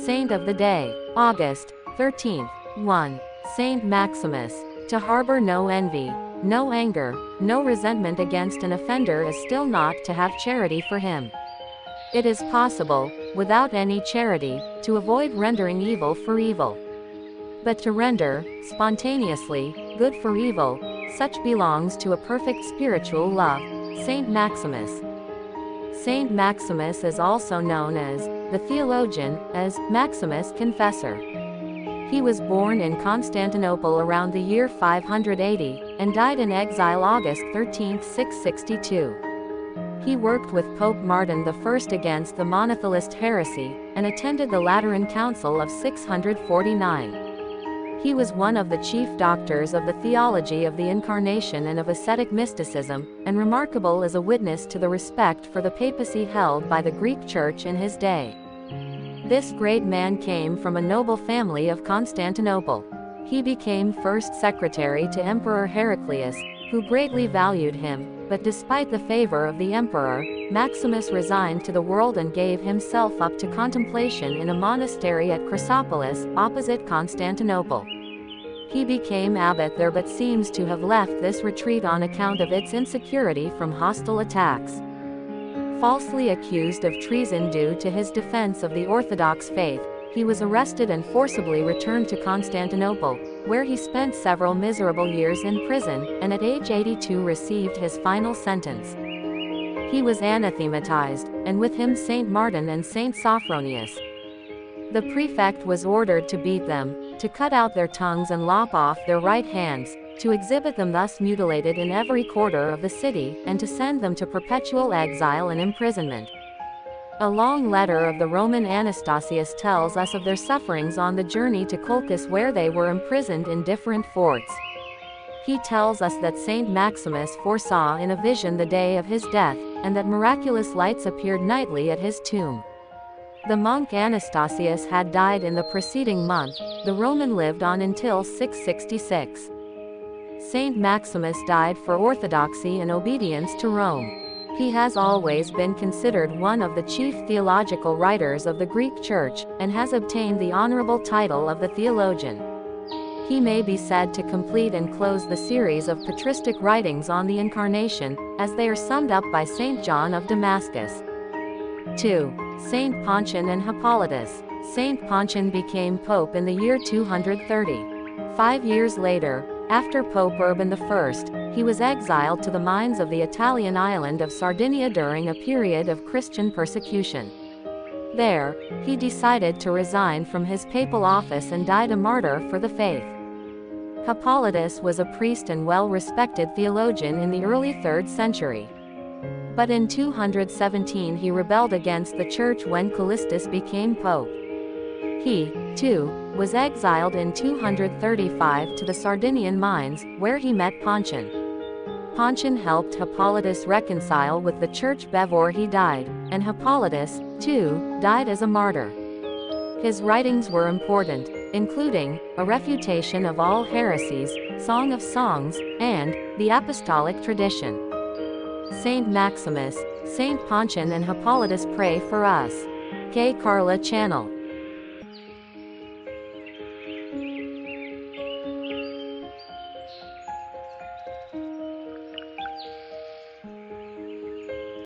Saint of the Day, August 13th. 1. Saint Maximus. To harbor no envy, no anger, no resentment against an offender is still not to have charity for him. It is possible, without any charity, to avoid rendering evil for evil. But to render, spontaneously, good for evil, such belongs to a perfect spiritual love. Saint Maximus. Saint Maximus is also known as the theologian, as Maximus Confessor. He was born in Constantinople around the year 580, and died in exile August 13, 662. He worked with Pope Martin I against the monotheist heresy, and attended the Lateran Council of 649. He was one of the chief doctors of the theology of the Incarnation and of ascetic mysticism, and remarkable as a witness to the respect for the papacy held by the Greek Church in his day. This great man came from a noble family of Constantinople. He became first secretary to Emperor Heraclius, who greatly valued him, but despite the favor of the emperor, Maximus resigned to the world and gave himself up to contemplation in a monastery at Chrysopolis, opposite Constantinople. He became abbot there but seems to have left this retreat on account of its insecurity from hostile attacks. Falsely accused of treason due to his defense of the Orthodox faith, he was arrested and forcibly returned to Constantinople, where he spent several miserable years in prison, and at age 82 received his final sentence. He was anathematized, and with him Saint Martin and Saint Sophronius. The prefect was ordered to beat them, to cut out their tongues and lop off their right hands, to exhibit them thus mutilated in every quarter of the city, and to send them to perpetual exile and imprisonment. A long letter of the Roman Anastasius tells us of their sufferings on the journey to Colchis, where they were imprisoned in different forts. He tells us that Saint Maximus foresaw in a vision the day of his death, and that miraculous lights appeared nightly at his tomb. The monk Anastasius had died in the preceding month. The Roman lived on until 666. Saint Maximus died for orthodoxy and obedience to Rome. He has always been considered one of the chief theological writers of the Greek Church, and has obtained the honorable title of the theologian. He may be said to complete and close the series of patristic writings on the Incarnation, as they are summed up by Saint John of Damascus. 2. Saint Pontian and Hippolytus. Saint Pontian became pope in the year 230. 5 years later, after Pope Urban I, he was exiled to the mines of the Italian island of Sardinia during a period of Christian persecution. There, he decided to resign from his papal office and died a martyr for the faith. Hippolytus was a priest and well-respected theologian in the early 3rd century. But in 217 he rebelled against the church when Callistus became pope. He, too, was exiled in 235 to the Sardinian mines, where he met Pontian. Pontian helped Hippolytus reconcile with the church before he died, and Hippolytus, too, died as a martyr. His writings were important, including A Refutation of All Heresies, Song of Songs, and The Apostolic Tradition. Saint Maximus, Saint Pontian and Hippolytus pray for us. Carla Channel.